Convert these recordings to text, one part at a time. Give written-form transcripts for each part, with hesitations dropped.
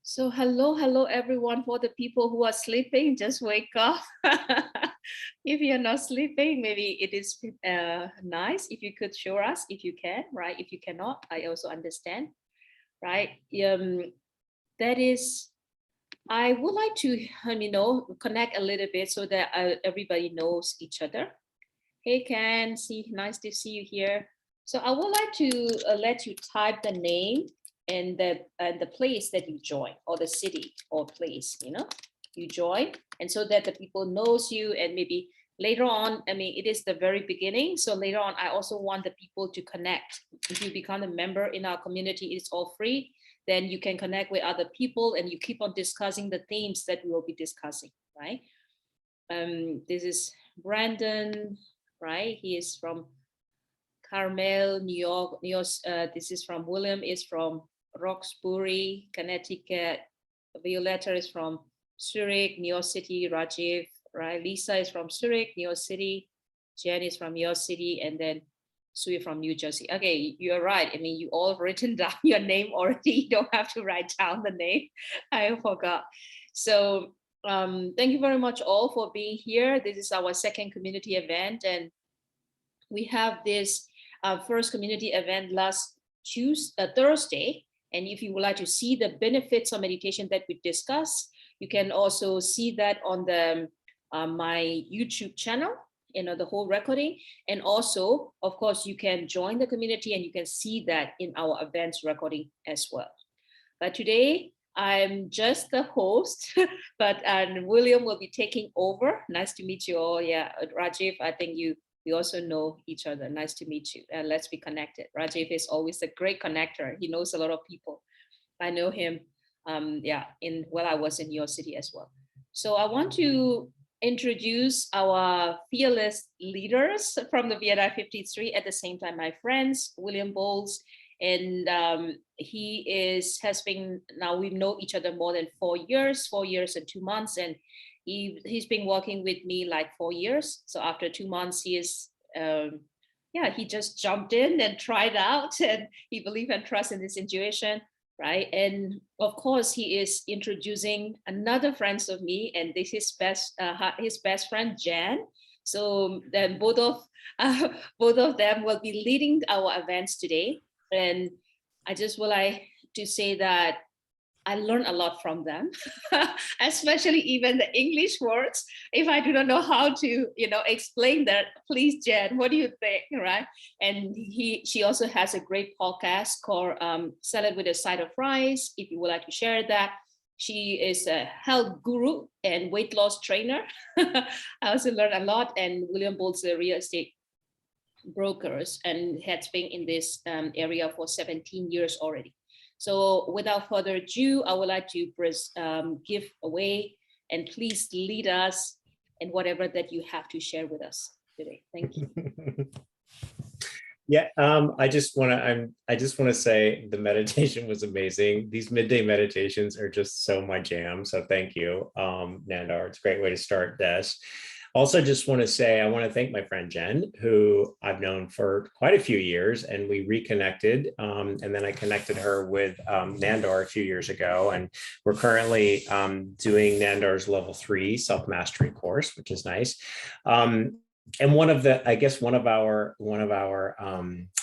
So hello everyone. For the people who are sleeping, just wake up. If you're not sleeping, maybe it is nice if you could show us if you can, right? If you cannot, I also understand, right? That is, I would like to, connect a little bit so that everybody knows each other. Hey, Ken, nice to see you here. So I would like to let you type the name and the place that you join, or the city or place, you join, and so that the people knows you, and maybe later on, it is the very beginning. So later on, I also want the people to connect. If you become a member in our community, it's all free. Then you can connect with other people, and you keep on discussing the themes that we will be discussing, right? This is Brandon, right? He is from Carmel, New York. This is from William, is from Roxbury, Connecticut. Violetta is from Zurich, New York City. Rajiv, right? Lisa is from Zurich, New York City. Jenn is from New York City, and then Sue from New Jersey. Okay, you're right. You all written down your name already. You don't have to write down the name. I forgot. So thank you very much all for being here. This is our second community event, and we have this first community event last Thursday. And if you would like to see the benefits of meditation that we discussed, you can also see that on the my YouTube channel, the whole recording. And also, of course, you can join the community and you can see that in our events recording as well. But today, I'm just the host, but William will be taking over. Nice to meet you all. Yeah, Rajiv, I think we also know each other. Nice to meet you. And let's be connected. Rajiv is always a great connector. He knows a lot of people. I know him, I was in your city as well. So I want to introduce our fearless leaders from the VNI 53, at the same time, my friends, William Bolls. And has been, now we know each other more than 4 years and 2 months. And he's been working with me like 4 years. So after 2 months, he is, he just jumped in and tried out, and he believed and trust in this situation, right? And of course, he is introducing another friends of me, and this is his best friend, Jenn. So then both of them will be leading our events today. And I just would like to say that I learned a lot from them, especially even the English words. If I do not know how to, explain that, please, Jenn, what do you think, right? And she also has a great podcast called Salad with a Side of Rice, if you would like to share that. She is a health guru and weight loss trainer. I also learned a lot. And William Bolts, a real estate brokers, and has been in this area for 17 years already. So without further ado, I would like to give away, and please lead us in whatever that you have to share with us today. Thank you. Yeah, I just want to say the meditation was amazing. These midday meditations are just so my jam. So thank you, Nandar. It's a great way to start this. Also, just want to say, I want to thank my friend Jenn, who I've known for quite a few years, and we reconnected. And then I connected her with Nandar a few years ago, and we're currently doing Nandar's level 3 self-mastery course, which is nice. And one of our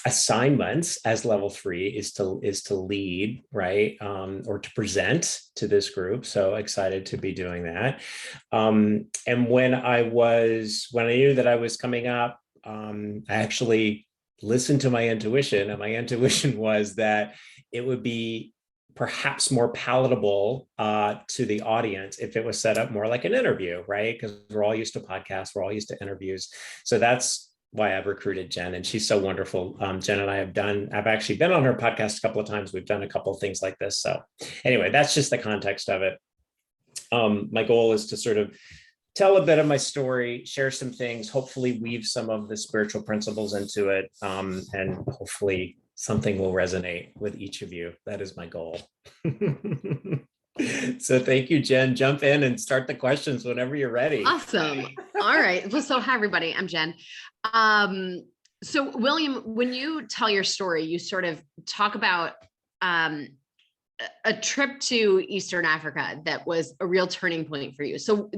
assignments as level 3 is to lead, right, or to present to this group. So excited to be doing that. And when I knew that I was coming up, I actually listened to my intuition, and my intuition was that it would be perhaps more palatable to the audience if it was set up more like an interview, right? Because we're all used to podcasts, we're all used to interviews. So that's why I've recruited Jenn, and she's so wonderful. Jenn and I I've actually been on her podcast a couple of times. We've done a couple of things like this. So anyway, that's just the context of it. My goal is to sort of tell a bit of my story, share some things, hopefully weave some of the spiritual principles into it, and hopefully something will resonate with each of you. That is my goal. So thank you, Jenn. Jump in and start the questions whenever you're ready. Awesome. All right. Well, so hi, everybody. I'm Jenn. So William, when you tell your story, you sort of talk about a trip to Eastern Africa that was a real turning point for you. So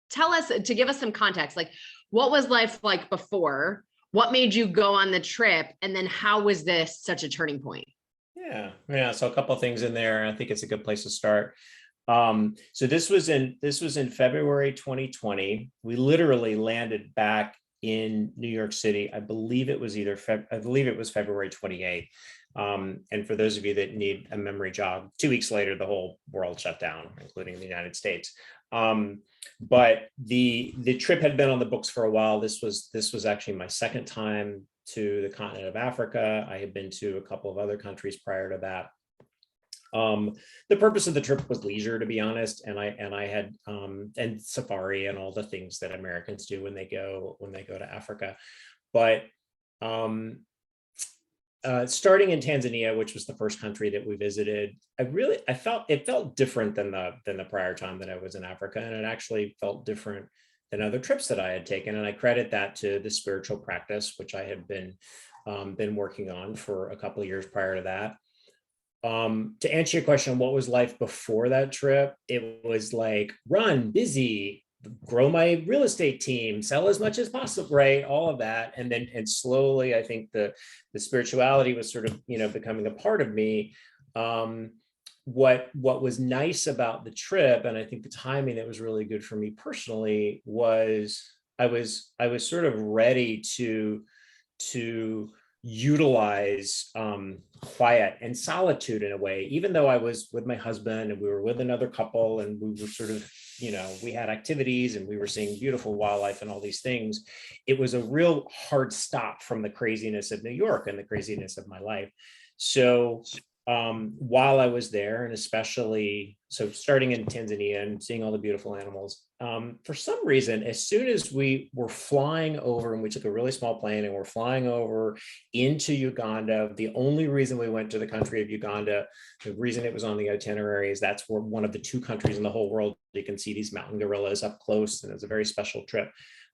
tell us, to give us some context, like what was life like before? What made you go on the trip? And then how was this such a turning point? Yeah. So a couple of things in there. I think it's a good place to start. So this was in February 2020. We literally landed back in New York City. I believe it was February 28th. And for those of you that need a memory jog, 2 weeks later, the whole world shut down, including the United States. But the trip had been on the books for a while. This was actually my second time to the continent of Africa. I had been to a couple of other countries prior to that. The purpose of the trip was leisure, to be honest, and I had and safari and all the things that Americans do when they go to Africa. But starting in Tanzania, which was the first country that we visited, it felt different than the prior time that I was in Africa, and it actually felt different than other trips that I had taken. And I credit that to the spiritual practice, which I had been working on for a couple of years prior to that. To answer your question, what was life before that trip? It was like run, busy, grow my real estate team, sell as much as possible, right? All of that. And slowly, I think the spirituality was sort of, becoming a part of me. What was nice about the trip, and I think the timing that was really good for me personally, was I was sort of ready to utilize quiet and solitude in a way, even though I was with my husband and we were with another couple and we were sort of, we had activities and we were seeing beautiful wildlife and all these things. It was a real hard stop from the craziness of New York and the craziness of my life. So while I was there, and especially starting in Tanzania and seeing all the beautiful animals, for some reason, as soon as we were flying over, and we took a really small plane and we're flying over into Uganda, the only reason we went to the country of Uganda, the reason it was on the itinerary, is that's where one of the 2 countries in the whole world you can see these mountain gorillas up close, and it was a very special trip.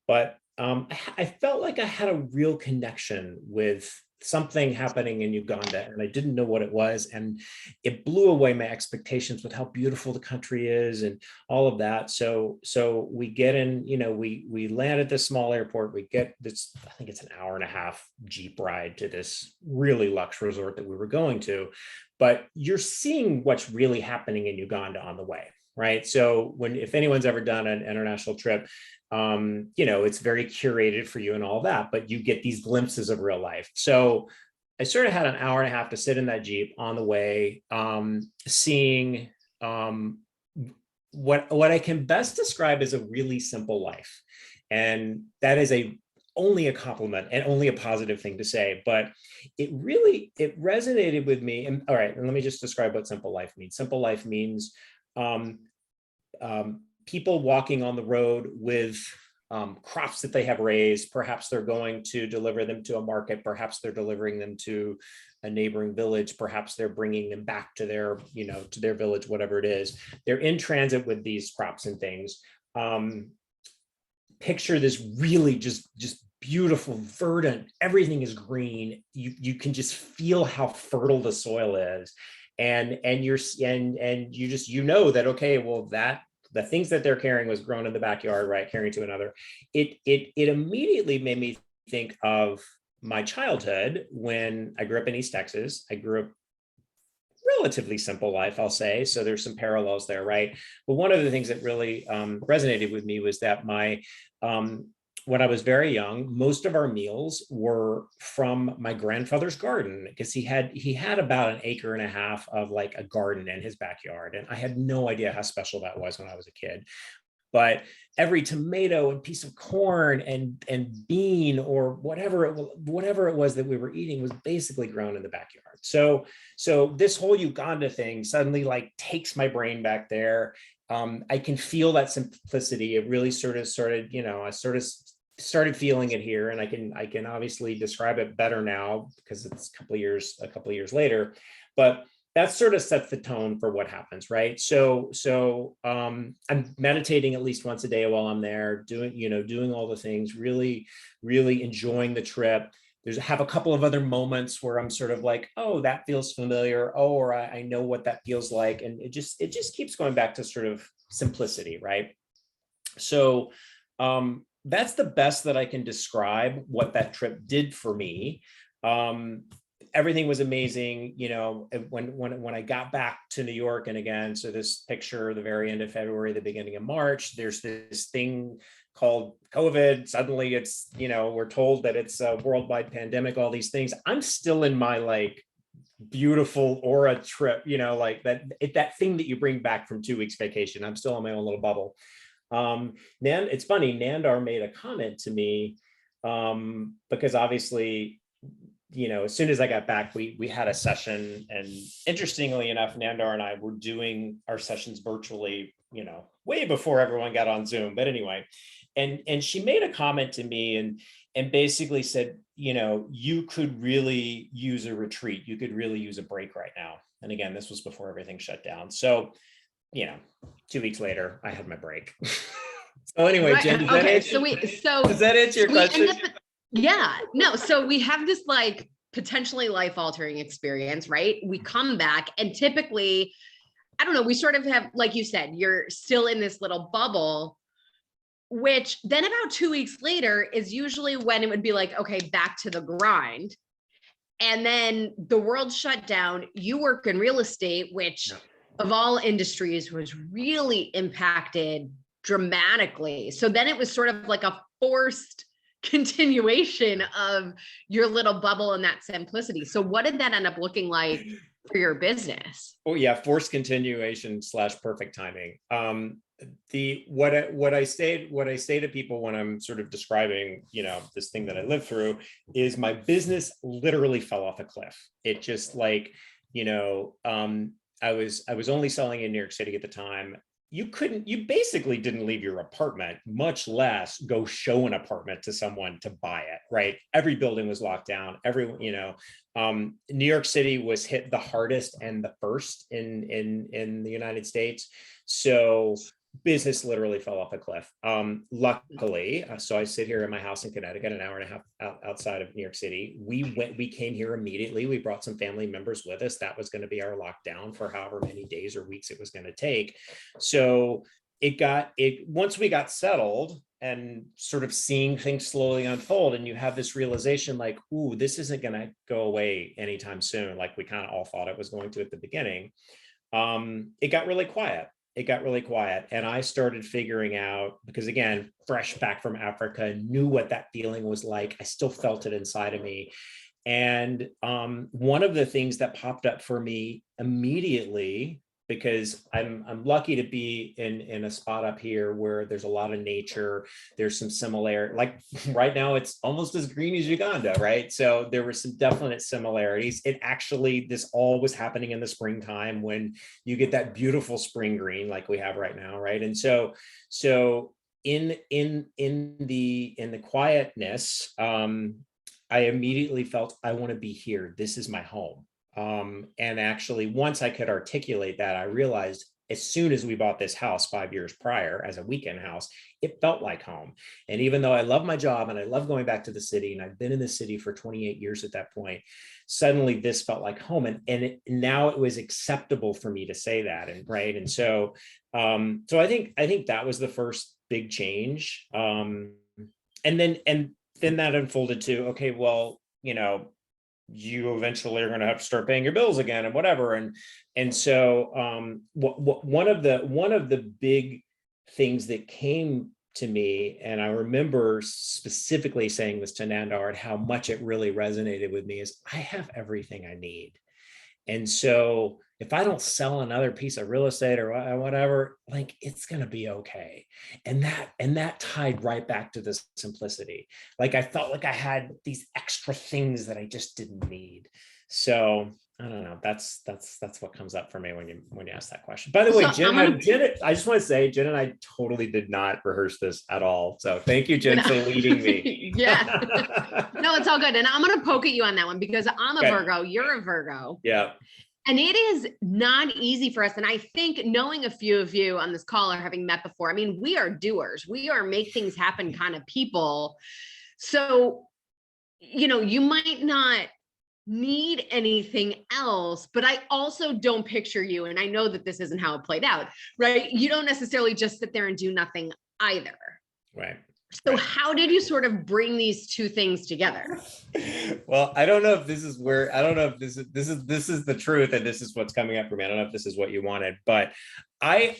But I felt like I had a real connection with something happening in Uganda, and I didn't know what it was, and it blew away my expectations with how beautiful the country is and all of that. So we get in, we land at this small airport. We get this, I think it's an hour and a half Jeep ride to this really luxe resort that we were going to, but you're seeing what's really happening in Uganda on the way, right? So if anyone's ever done an international trip, it's very curated for you and all that, but you get these glimpses of real life. So I sort of had an hour and a half to sit in that Jeep on the way, seeing what I can best describe as a really simple life. And that is only a compliment and only a positive thing to say, but it resonated with me. And all right, and let me just describe what simple life means. Simple life means people walking on the road with crops that they have raised. Perhaps they're going to deliver them to a market. Perhaps they're delivering them to a neighboring village. Perhaps they're bringing them back to their village, whatever it is. They're in transit with these crops and things. Picture this really just beautiful, verdant. Everything is green. You can just feel how fertile the soil is, and you that, okay, well, that the things that they're carrying was grown in the backyard, right? Carrying to another. It immediately made me think of my childhood when I grew up in East Texas. I grew up relatively simple life, I'll say. So there's some parallels there, right? But one of the things that really resonated with me was that when I was very young, most of our meals were from my grandfather's garden, because he had about 1.5 acres of like a garden in his backyard. And I had no idea how special that was when I was a kid. But every tomato and piece of corn and bean or whatever it was that we were eating was basically grown in the backyard. So this whole Uganda thing suddenly like takes my brain back there. I can feel that simplicity. It really sort of started, I sort of started feeling it here, and I can obviously describe it better now because it's a couple of years later. But that sort of sets the tone for what happens, right? So I'm meditating at least once a day while I'm there, doing all the things, really, really enjoying the trip. have a couple of other moments where I'm sort of like, oh, that feels familiar. Oh, or I know what that feels like. And it just keeps going back to sort of simplicity, right? So that's the best that I can describe what that trip did for me. Everything was amazing. You know, when I got back to New York, and again, so this picture, the very end of February, the beginning of March, there's this thing called COVID. Suddenly it's, you know, we're told that it's a worldwide pandemic, all these things. I'm still in my like beautiful aura trip, you know, like that thing that you bring back from 2 weeks vacation. I'm still in my own little bubble. It's funny, Nandar made a comment to me, because obviously, you know, as soon as I got back, we had a session, and interestingly enough, Nandar and I were doing our sessions virtually, you know, way before everyone got on Zoom. But anyway, and she made a comment to me and basically said, you know, you could really use a retreat. You could really use a break right now. And again, this was before everything shut down. So, you know, 2 weeks later, I had my break. So anyway, Right. Jen, Okay. does that answer your question? Yeah, no. So we have this like potentially life altering experience, right? We come back and typically, I don't know, we sort of have, like you said, you're still in this little bubble, which then about 2 weeks later is usually when it would be like, okay, back to the grind. And then the world shut down. You work in real estate, which of all industries was really impacted dramatically. So then it was sort of like a forced continuation of your little bubble and that simplicity. So what did that end up looking like for your business? Oh yeah, forced continuation / perfect timing. What I say to people when I'm sort of describing, you know, this thing that I lived through is my business literally fell off a cliff. It just like, you know, I was only selling in New York City at the time. You basically didn't leave your apartment, much less go show an apartment to someone to buy it, right? Every building was locked down. New York City was hit the hardest and the first in the United States. So business literally fell off a cliff. Luckily, so I sit here in my house in Connecticut, an hour and a half outside of New York City. We came here immediately. We brought some family members with us. That was going to be our lockdown for however many days or weeks it was going to take. So once we got settled and sort of seeing things slowly unfold, and you have this realization like, ooh, this isn't going to go away anytime soon, like we kind of all thought it was going to at the beginning. It got really quiet. And I started figuring out, because again, fresh back from Africa, knew what that feeling was like. I still felt it inside of me. And one of the things that popped up for me immediately, because I'm lucky to be in a spot up here where there's a lot of nature. There's some similarity, like right now it's almost as green as Uganda, right? So there were some definite similarities. This all was happening in the springtime when you get that beautiful spring green like we have right now, right? And so in the quietness, I immediately felt I want to be here. This is my home. And actually, once I could articulate that, I realized as soon as we bought this house 5 years prior as a weekend house, it felt like home. And even though I love my job and I love going back to the city, and I've been in the city for 28 years at that point, suddenly this felt like home. Now it was acceptable for me to say that. And right. And so I think that was the first big change. And then that unfolded to, okay, well, you know, you eventually are going to have to start paying your bills again and whatever. And so one of the big things that came to me, and I remember specifically saying this to Nandar and how much it really resonated with me, is I have everything I need. And so if I don't sell another piece of real estate or whatever, like it's going to be okay. And that tied right back to the simplicity. Like I felt like I had these extra things that I just didn't need. So I don't know. That's what comes up for me when you ask that question. By the way, Jen, I just want to say, Jen and I totally did not rehearse this at all. So thank you, Jen, for leading me. Yeah. No, it's all good. And I'm going to poke at you on that one because I'm a Virgo. You're a Virgo. Yeah. And it is not easy for us. And I think knowing a few of you on this call or having met before, I mean, we are doers. We are make things happen kind of people. So you might not need anything else, but I also don't picture you, and I know that this isn't how it played out, right? You don't necessarily just sit there and do nothing either. Right. So right. how did you sort of bring these two things together? Well, I don't know if this is where, I don't know if this is the truth and this is what's coming up for me. I don't know if this is what you wanted, but I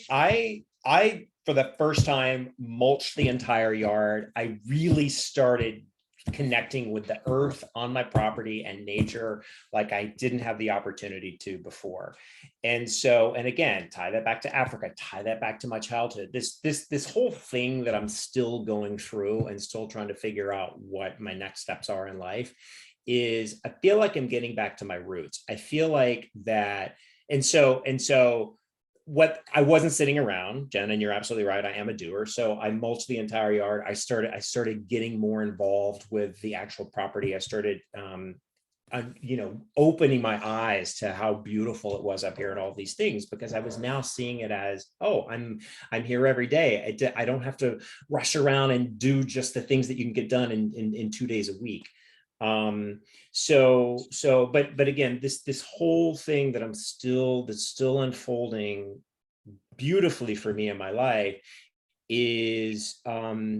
for the first time mulched the entire yard. I really started connecting with the earth on my property and nature like I didn't have the opportunity to before. And so, and again, tie that back to Africa, tie that back to my childhood. This whole thing that I'm still going through and still trying to figure out what my next steps are in life is, I feel like I'm getting back to my roots. I feel like that, and so what I wasn't sitting around, Jen, and you're absolutely right. I am a doer. So I mulched the entire yard. I started getting more involved with the actual property. I started, opening my eyes to how beautiful it was up here and all these things, because I was now seeing it as, oh, I'm here every day. I don't have to rush around and do just the things that you can get done in 2 days a week. But again, this whole thing that that's still unfolding beautifully for me in my life is, I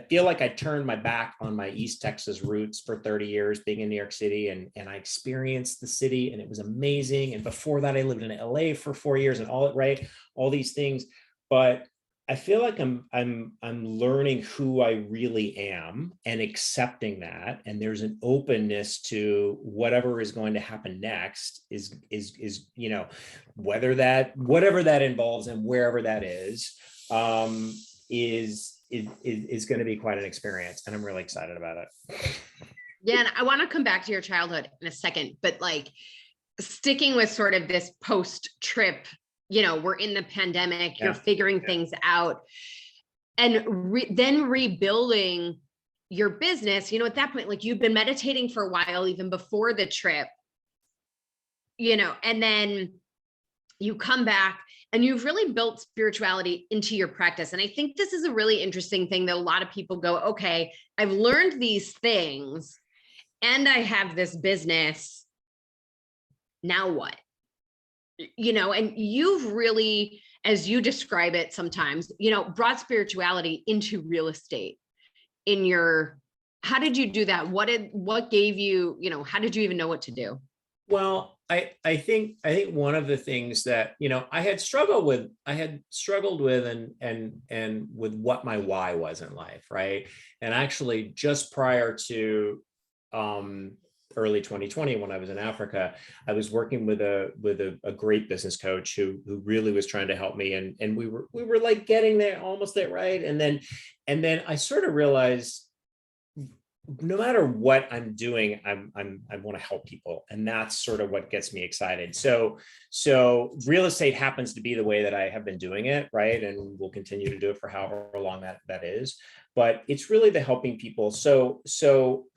feel like I turned my back on my East Texas roots for 30 years being in New York City, and I experienced the city and it was amazing. And before that, I lived in LA for 4 years and all these things. But I feel like I'm learning who I really am and accepting that. And there's an openness to whatever is going to happen next is, whatever that involves and wherever that is going to be quite an experience. And I'm really excited about it. Yeah. And I want to come back to your childhood in a second, but like sticking with sort of this post-trip, we're in the pandemic, you're figuring things out, and then rebuilding your business, at that point, like you've been meditating for a while, even before the trip, and then you come back and you've really built spirituality into your practice. And I think this is a really interesting thing that a lot of people go, okay, I've learned these things and I have this business. Now what? And you've really, as you describe it sometimes, brought spirituality into real estate how did you do that? What gave you, how did you even know what to do? Well, I think one of the things that, I had struggled with and with what my why was in life. Right. And actually just prior to, early 2020, when I was in Africa, I was working with a great business coach who really was trying to help me. And we were like getting there, almost there. Right. And then I sort of realized, no matter what I'm doing, I want to help people. And that's sort of what gets me excited. So real estate happens to be the way that I have been doing it. Right. And we'll continue to do it for however long that is. But it's really the helping people. So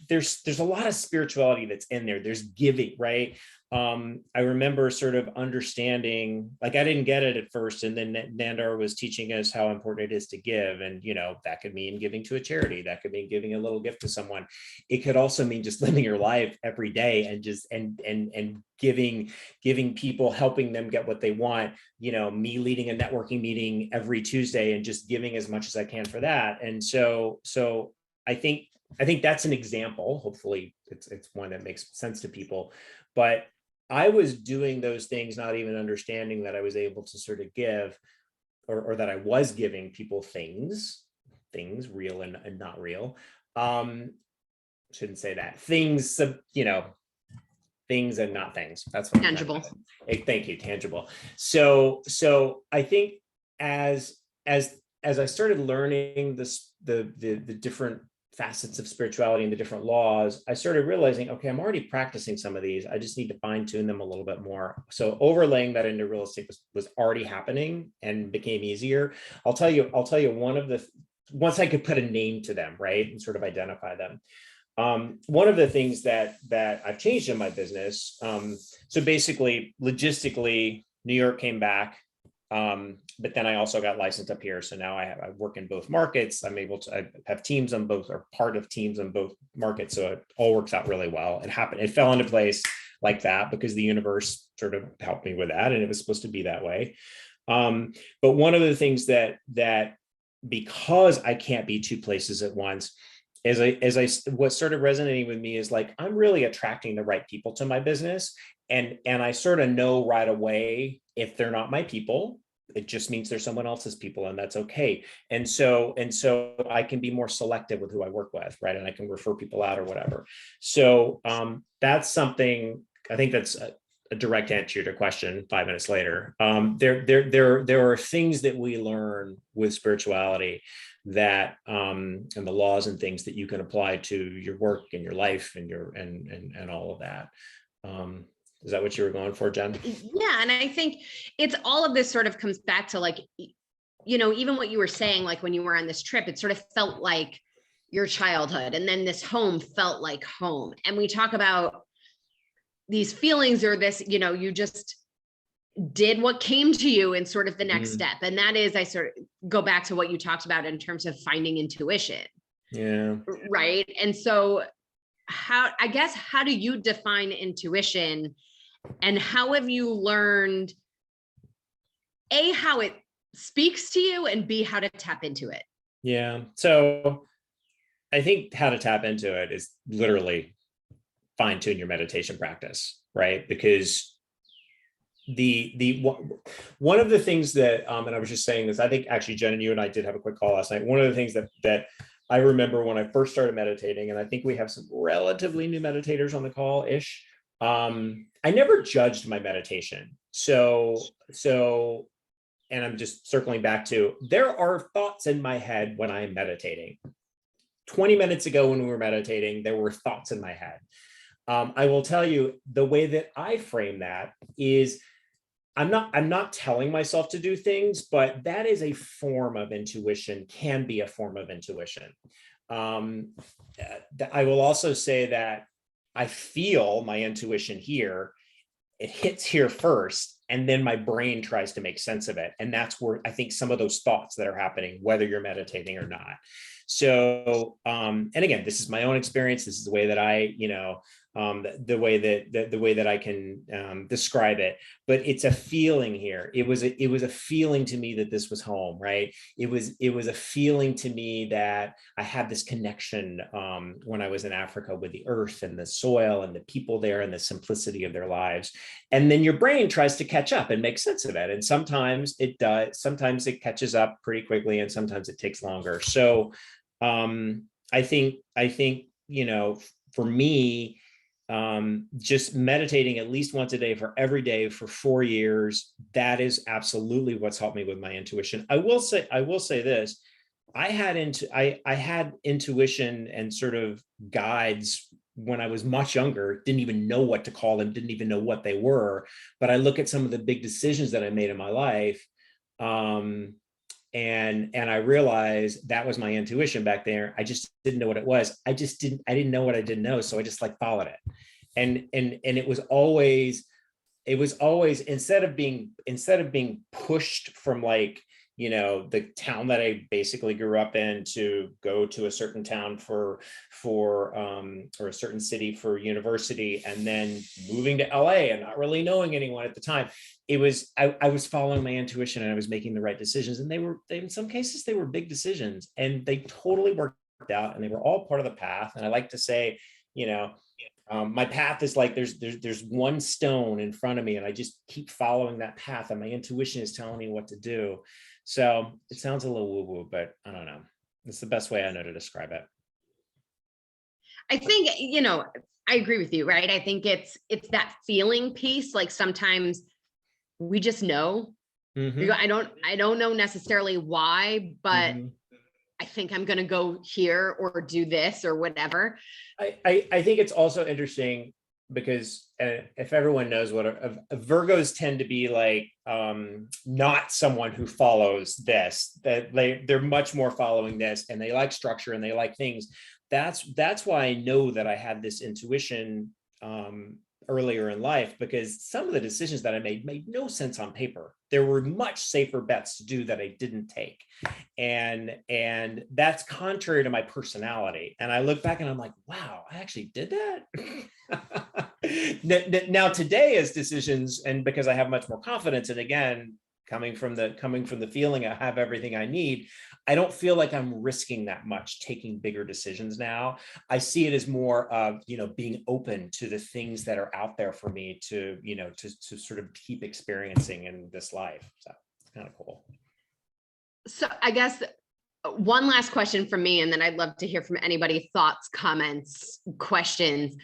there's a lot of spirituality that's in there. There's giving, right? I remember sort of understanding, like I didn't get it at first. And then Nandar was teaching us how important it is to give. And, that could mean giving to a charity. That could mean giving a little gift to someone. It could also mean just living your life every day and just, and giving people, helping them get what they want, me leading a networking meeting every Tuesday and just giving as much as I can for that. And so I think that's an example. Hopefully it's one that makes sense to people, but I was doing those things, not even understanding that I was able to sort of give, or that I was giving people things real and not real. Shouldn't say that. Things, things and not things. That's what tangible. Thank you, tangible. So I think as I started learning the different facets of spirituality and the different laws, I started realizing, okay, I'm already practicing some of these. I just need to fine tune them a little bit more. So overlaying that into real estate was already happening and became easier. I'll tell you once I could put a name to them, right, and sort of identify them. One of the things that I've changed in my business. So basically, logistically, New York came back. But then I also got licensed up here. So now I work in both markets. I'm able to, I have teams on both, or part of teams on both markets. So it all works out really well. It fell into place like that because the universe sort of helped me with that. And it was supposed to be that way. But one of the things that because I can't be two places at once, what started resonating with me is like, I'm really attracting the right people to my business. And I sort of know right away, if they're not my people, it just means they're someone else's people, and that's okay. And so I can be more selective with who I work with, right? And I can refer people out or whatever. So that's something, I think that's a direct answer to your question 5 minutes later. There are things that we learn with spirituality that and the laws and things that you can apply to your work and your life and and all of that. Is that what you were going for, Jen? Yeah. And I think it's all of this sort of comes back to like, you know, even what you were saying, like when you were on this trip, it sort of felt like your childhood. And then this home felt like home. And we talk about these feelings or this, you know, you just did what came to you in sort of the next step. And that is, I sort of go back to what you talked about in terms of finding intuition. Yeah. Right. And so how do you define intuition, and how have you learned A, how it speaks to you, and B, how to tap into it? Yeah. So I think how to tap into it is literally fine tune your meditation practice, right? Because one of the things that, and I was just saying this, I think actually Jen and you and I did have a quick call last night. One of the things that I remember when I first started meditating, and I think we have some relatively new meditators on the call ish. I never judged my meditation. So, and I'm just circling back to, there are thoughts in my head when I'm meditating. 20 minutes ago when we were meditating, there were thoughts in my head. I will tell you, the way that I frame that is, I'm not telling myself to do things, but that is a form of intuition, can be a form of intuition. I will also say that I feel my intuition here, it hits here first, and then my brain tries to make sense of it. And that's where I think some of those thoughts that are happening, whether you're meditating or not. So, and again, this is my own experience. This is the way that I, the way that I can describe it, but it's a feeling here. It was a feeling to me that this was home, right? It was a feeling to me that I had this connection when I was in Africa with the earth and the soil and the people there and the simplicity of their lives. And then your brain tries to catch up and make sense of it. And sometimes it does. Sometimes it catches up pretty quickly, and sometimes it takes longer. So I think, for me, just meditating at least once a day for every day for 4 years, that is absolutely what's helped me with my intuition. I will say this, I had intuition and sort of guides when I was much younger, didn't even know what to call them, didn't even know what they were. But I look at some of the big decisions that I made in my life, and I realized that was my intuition back there. I just didn't know what it was. I didn't know what I didn't know. So I just followed it. And it was always instead of being pushed from the town that I basically grew up in to go to a certain town or a certain city for university, and then moving to LA and not really knowing anyone at the time. I was following my intuition, and I was making the right decisions. And in some cases, they were big decisions, and they totally worked out, and they were all part of the path. And I like to say, my path is like there's one stone in front of me, and I just keep following that path, and my intuition is telling me what to do. So it sounds a little woo-woo, but I don't know. It's the best way I know to describe it. I think, I agree with you, right? I think it's that feeling piece. Like sometimes we just know. Mm-hmm. I don't know necessarily why, but mm-hmm. I think I'm going to go here or do this or whatever. I think it's also interesting because if everyone knows what Virgos tend to be like, not someone who follows this, that they're much more following this, and they like structure and they like things. That's why I know that I had this intuition earlier in life, because some of the decisions that I made no sense on paper. There were much safer bets to do that I didn't take. And that's contrary to my personality. And I look back and I'm like, wow, I actually did that. Now today, as decisions, and because I have much more confidence, and again, coming from the feeling I have everything I need, I don't feel like I'm risking that much taking bigger decisions now. I see it as more of, being open to the things that are out there for me to, to sort of keep experiencing in this life. So it's kind of cool. So I guess one last question from me, and then I'd love to hear from anybody, thoughts, comments, questions.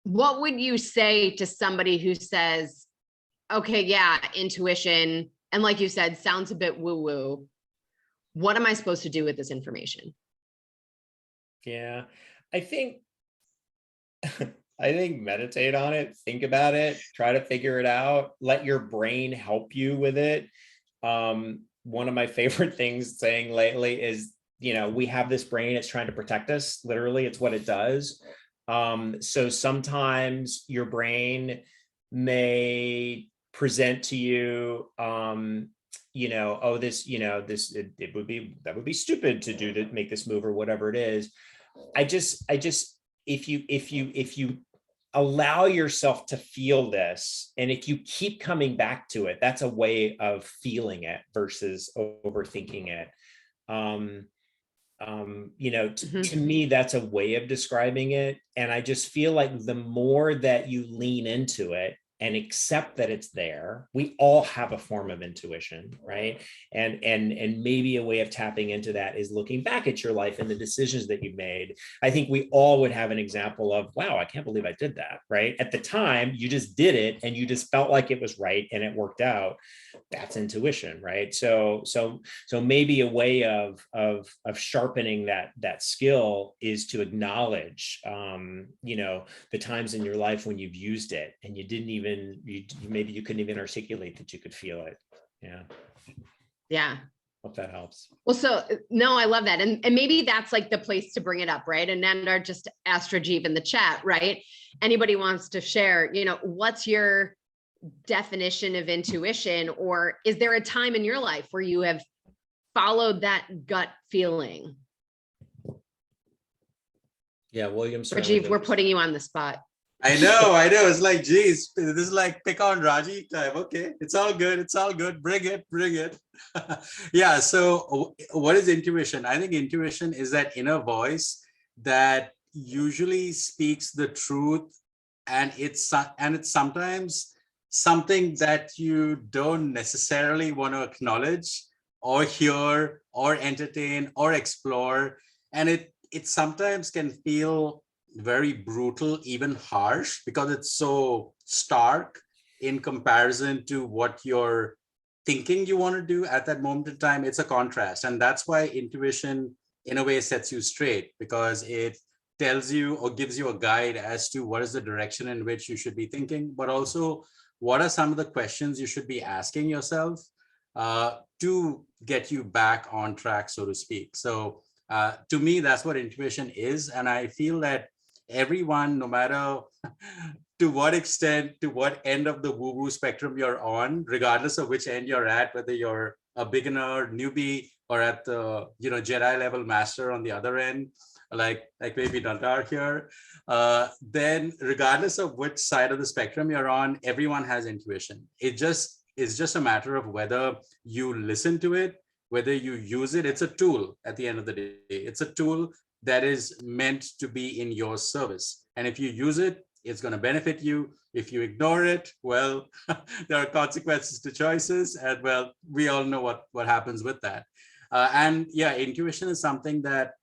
What would you say to somebody who says, okay, yeah, intuition, and like you said, sounds a bit woo-woo. What am I supposed to do with this information? Yeah, I think meditate on it, think about it, try to figure it out, let your brain help you with it. One of my favorite things saying lately is, we have this brain, it's trying to protect us. Literally, it's what it does. So sometimes your brain may present to you, oh, this, that would be stupid to do, to make this move or whatever it is. I just, if you allow yourself to feel this, and if you keep coming back to it, that's a way of feeling it versus overthinking it. To me, that's a way of describing it. And I just feel like the more that you lean into it and accept that it's there, we all have a form of intuition, right? And maybe a way of tapping into that is looking back at your life and the decisions that you've made. I think we all would have an example of, wow, I can't believe I did that, right? At the time, you just did it and you just felt like it was right and it worked out. That's intuition, right? So maybe a way of sharpening that skill is to acknowledge, the times in your life when you've used it and you didn't even, maybe you couldn't even articulate that you could feel it. Yeah. Hope that helps. Well, so no, I love that. And maybe that's like the place to bring it up, right? And Nandar just asked Rajiv in the chat, right? Anybody wants to share, what's your definition of intuition, or is there a time in your life where you have followed that gut feeling? Yeah, William. Rajiv, we're putting you on the spot. I know. It's like, geez, this is like pick on Rajiv time. Okay, it's all good. Bring it. Yeah. So what is intuition? I think intuition is that inner voice that usually speaks the truth, and it's sometimes something that you don't necessarily want to acknowledge or hear or entertain or explore. And it sometimes can feel very brutal, even harsh, because it's so stark in comparison to what you're thinking you want to do at that moment in time. It's a contrast. And that's why intuition, in a way, sets you straight, because it tells you or gives you a guide as to what is the direction in which you should be thinking, but also what are some of the questions you should be asking yourself to get you back on track, so to speak. So to me, that's what intuition is. And I feel that everyone, no matter to what extent, to what end of the woo-woo spectrum you're on, regardless of which end you're at, whether you're a beginner, newbie, or at the Jedi level master on the other end, like maybe Nandar here, then regardless of which side of the spectrum you're on, everyone has intuition. It's just a matter of whether you listen to it, whether you use it. It's a tool at the end of the day. It's a tool that is meant to be in your service. And if you use it, it's going to benefit you. If you ignore it, well, there are consequences to choices. And well, we all know what happens with that. And yeah, intuition is something that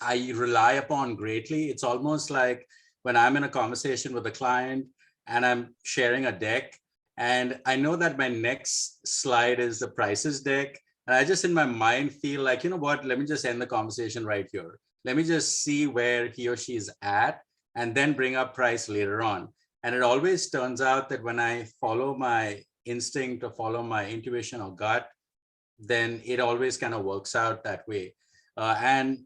I rely upon greatly. It's almost like when I'm in a conversation with a client and I'm sharing a deck, and I know that my next slide is the prices deck. And I just in my mind feel like, you know what, let me just end the conversation right here. Let me just see where he or she is at and then bring up price later on. And it always turns out that when I follow my instinct or follow my intuition or gut, then it always kind of works out that way. And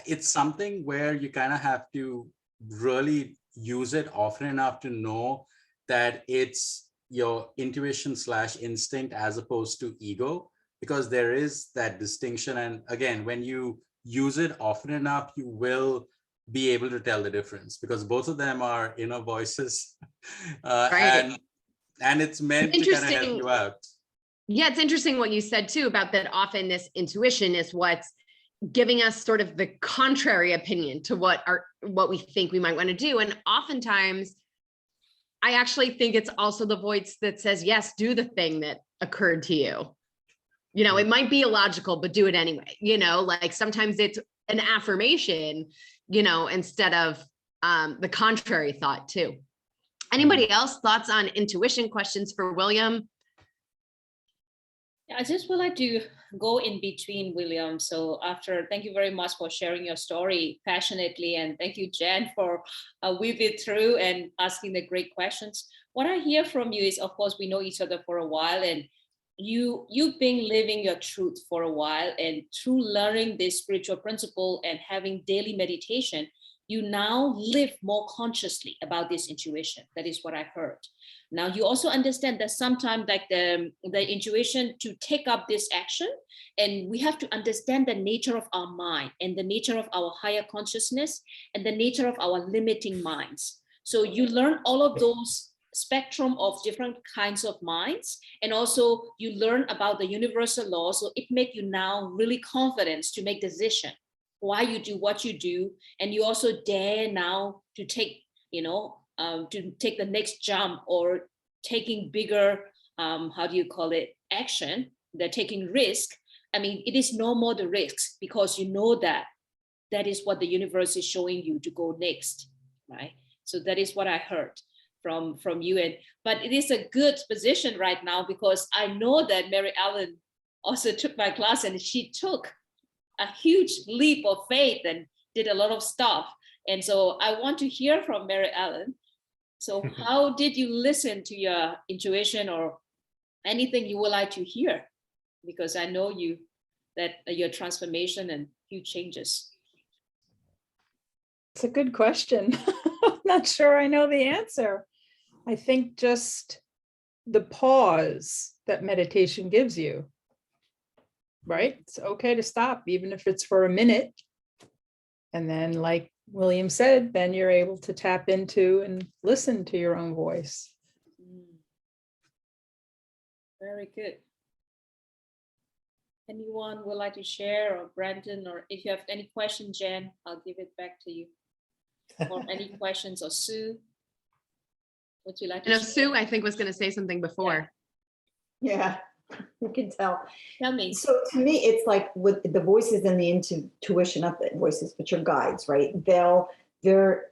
it's something where you kind of have to really use it often enough to know that it's your intuition / instinct as opposed to ego, because there is that distinction. And again, when you use it often enough, you will be able to tell the difference, because both of them are inner voices. Right. And it's meant to kind of help you out. Yeah, it's interesting what you said too, about that often this intuition is what's giving us sort of the contrary opinion to what we think we might want to do. And oftentimes I actually think it's also the voice that says, yes, do the thing that occurred to you. You know, it might be illogical, but do it anyway. You know, like sometimes it's an affirmation, you know, instead of the contrary thought too. Anybody else thoughts on intuition? Questions for William? I just would like to go in between, William. So thank you very much for sharing your story passionately. And thank you, Jenn, for weaving through and asking the great questions. What I hear from you is, of course, we know each other for a while, and you've been living your truth for a while, and through learning this spiritual principle and having daily meditation, you now live more consciously about this intuition. That is what I heard. Now you also understand that sometimes like the intuition to take up this action, and we have to understand the nature of our mind and the nature of our higher consciousness and the nature of our limiting minds. So you learn all of those spectrum of different kinds of minds, and also you learn about the universal laws. So it makes you now really confident to make decision why you do what you do, and you also dare now to take, to take the next jump or taking bigger, how do you call it, action. They're taking risk. I mean, it is no more the risk, because you know that that is what the universe is showing you to go next, right? So that is what I heard from you. But it is a good position right now, because I know that Mary Ellen also took my class, and she took a huge leap of faith and did a lot of stuff. And so I want to hear from Mary Ellen. So how did you listen to your intuition, or anything you would like to hear? Because I know that your transformation and huge changes. It's a good question. I'm not sure I know the answer. I think just the pause that meditation gives you, right? It's okay to stop, even if it's for a minute. And then, like William said, then you're able to tap into and listen to your own voice. Very good. Anyone would like to share, or Brandon, or if you have any questions, Jenn, I'll give it back to you. Or any questions, or Sue, would you like to share? Sue, I think, was going to say something before. Yeah, you can tell. Tell me. So to me, it's like with the voices and the intuition, not the voices, but your guides, right? They're,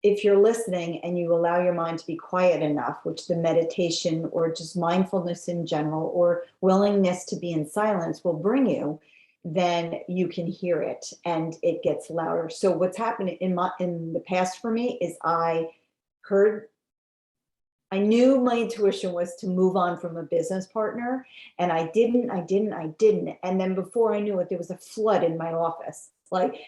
if you're listening and you allow your mind to be quiet enough, which the meditation or just mindfulness in general, or willingness to be in silence will bring you, then you can hear it and it gets louder. So what's happened in the past for me is I knew my intuition was to move on from a business partner, and I didn't. And then before I knew it, there was a flood in my office.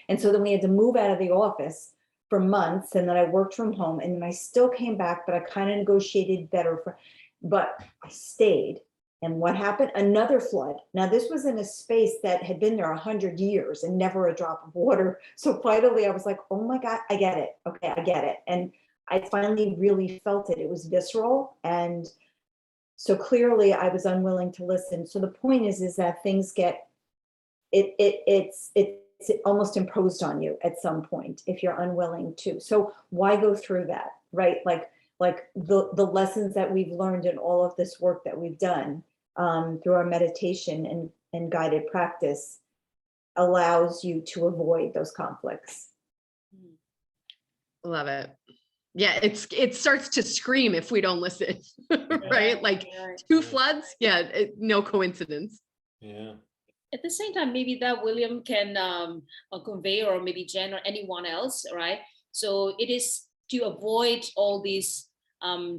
And so then we had to move out of the office for months, and then I worked from home, and then I still came back, but I kind of negotiated better but I stayed. And what happened? Another flood. Now this was in a space that had been there 100 years and never a drop of water. So finally I was like, oh my God, I get it. Okay, I get it. And I finally really felt it. It was visceral. And so clearly I was unwilling to listen. So the point is that things get, it's almost imposed on you at some point if you're unwilling to. So why go through that, right? Like the lessons that we've learned in all of this work that we've done through our meditation and guided practice allows you to avoid those conflicts. Love it. Yeah, it starts to scream if we don't listen, right? Like two floods. Yeah, no coincidence. Yeah. At the same time, maybe that William can convey, or maybe Jenn or anyone else, right? So it is to avoid all these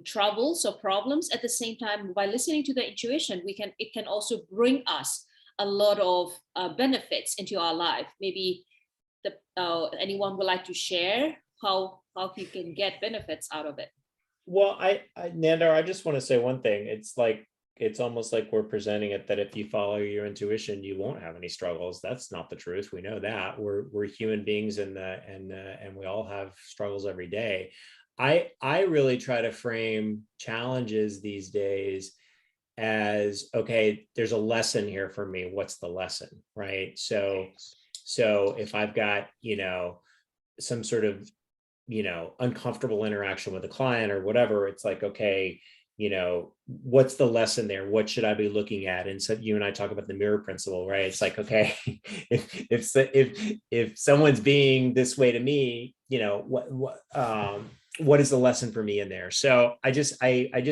troubles or problems. At the same time, by listening to the intuition, it can also bring us a lot of benefits into our life. Maybe anyone would like to share how how you can get benefits out of it. Well, Nandar, I just want to say one thing. It's almost like we're presenting it that if you follow your intuition, you won't have any struggles. That's not the truth. We know that we're human beings, and we all have struggles every day. I really try to frame challenges these days as, okay, there's a lesson here for me. What's the lesson, right? So if I've got, some sort of, uncomfortable interaction with a client or whatever, it's like, okay, what's the lesson there? What should I be looking at? And so you and I talk about the mirror principle, right? It's like, okay, if someone's being this way to me, what is the lesson for me in there? So I just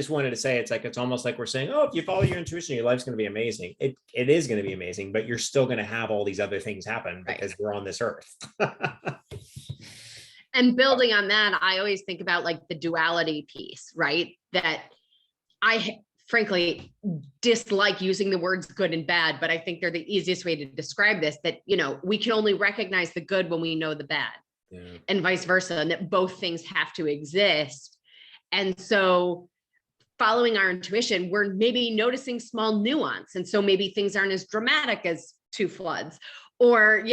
wanted to say, it's almost like we're saying, oh, if you follow your intuition, your life's going to be amazing. It is going to be amazing, but you're still going to have all these other things happen because we're on this earth. And building on that, I always think about like the duality piece, right? That I frankly dislike using the words good and bad, but I think they're the easiest way to describe this, that, we can only recognize the good when we know the bad. Yeah. And vice versa, and that both things have to exist. And so following our intuition, we're maybe noticing small nuance. And so maybe things aren't as dramatic as 2 floods or,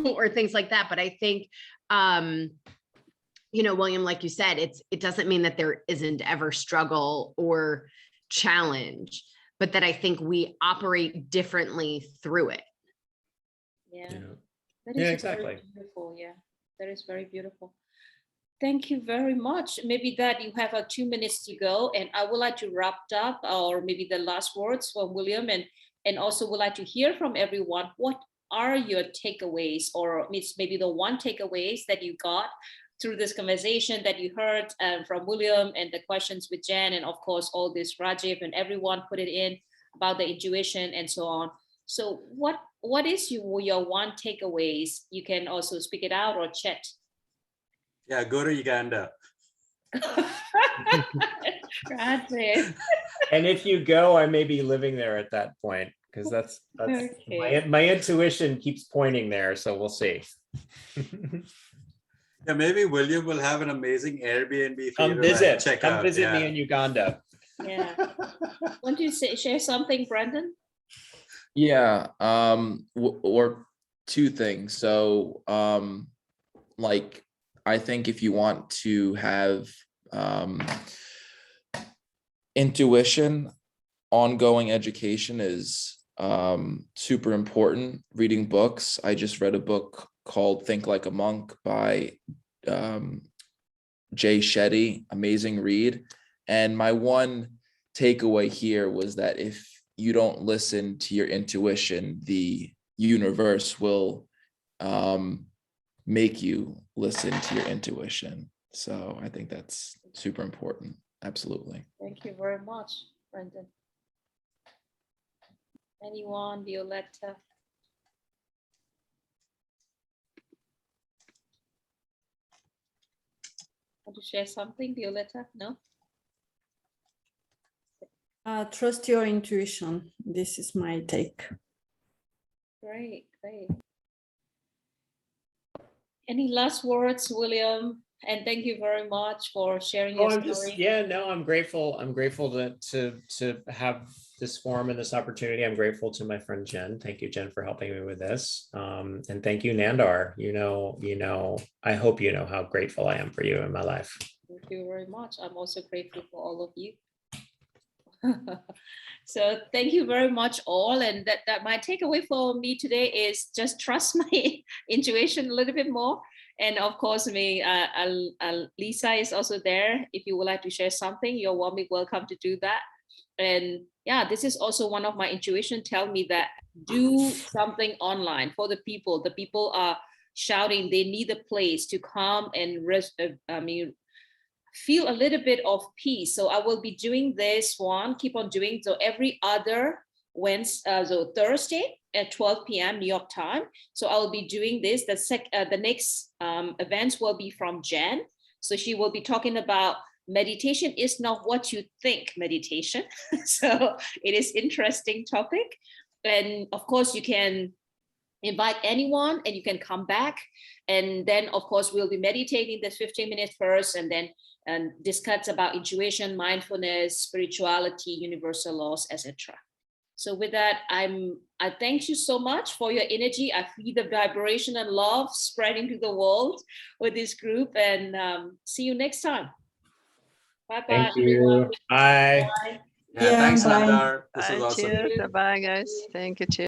or things like that. But I think, William, like you said, it doesn't mean that there isn't ever struggle or challenge, but that I think we operate differently through it. Yeah. That is exactly beautiful. Yeah, that is very beautiful. Thank you very much. Maybe that you have 2 minutes to go, and I would like to wrap up, or maybe the last words from William, and also would like to hear from everyone. What are your takeaways, or maybe the one takeaways that you got through this conversation that you heard from William, and the questions with Jenn, and of course all this Rajiv and everyone put it in about the intuition and so on. So what is your one takeaways? You can also speak it out or chat. Yeah, go to Uganda. Rajiv. And if you go, I may be living there at that point, because that's okay. my intuition keeps pointing there, so we'll see. Yeah, maybe William will have an amazing Airbnb for Come you visit. to check Come out. visit me in Uganda. Yeah. Want to share something, Brendan? Yeah, or 2 things. So, I think if you want to have intuition, ongoing education is super important. Reading books. I just read a book called Think Like a Monk by Jay Shetty. Amazing read. And my one takeaway here was that if you don't listen to your intuition, the universe will make you listen to your intuition. So I think that's super important. Absolutely. Thank you very much, Brendan. Anyone, Violetta? Want to share something, Violetta? No? Trust your intuition. This is my take. Great. Any last words, William? And thank you very much for sharing your story. I'm grateful. I'm grateful to have this forum and this opportunity. I'm grateful to my friend Jenn. Thank you, Jenn, for helping me with this. And thank you, Nandar. I hope you know how grateful I am for you in my life. Thank you very much. I'm also grateful for all of you. So thank you very much all, and that my takeaway for me today is just trust my intuition a little bit more. And of course, Lisa is also there. If you would like to share something, you're warmly welcome to do that. And yeah, this is also one of my intuition tell me that do something online for the people. The people are shouting, they need a place to come and feel a little bit of peace. So I will be doing this one, keep on doing. So every other Wednesday, so Thursday at 12 p.m. New York time. So I will be doing this. The next events will be from Jenn. So she will be talking about meditation is not what you think meditation. So it is interesting topic. And of course you can invite anyone and you can come back. And then of course, we'll be meditating the 15 minutes first and then discuss about intuition, mindfulness, spirituality, universal laws, etc. So with that, I thank you so much for your energy. I feel the vibration and love spreading to the world with this group, and see you next time. Bye-bye. Thank you. Bye. Bye. Yeah, thanks, bye. Sardar. This was Bye, awesome. cheers. Bye, guys. Thank you. Cheers.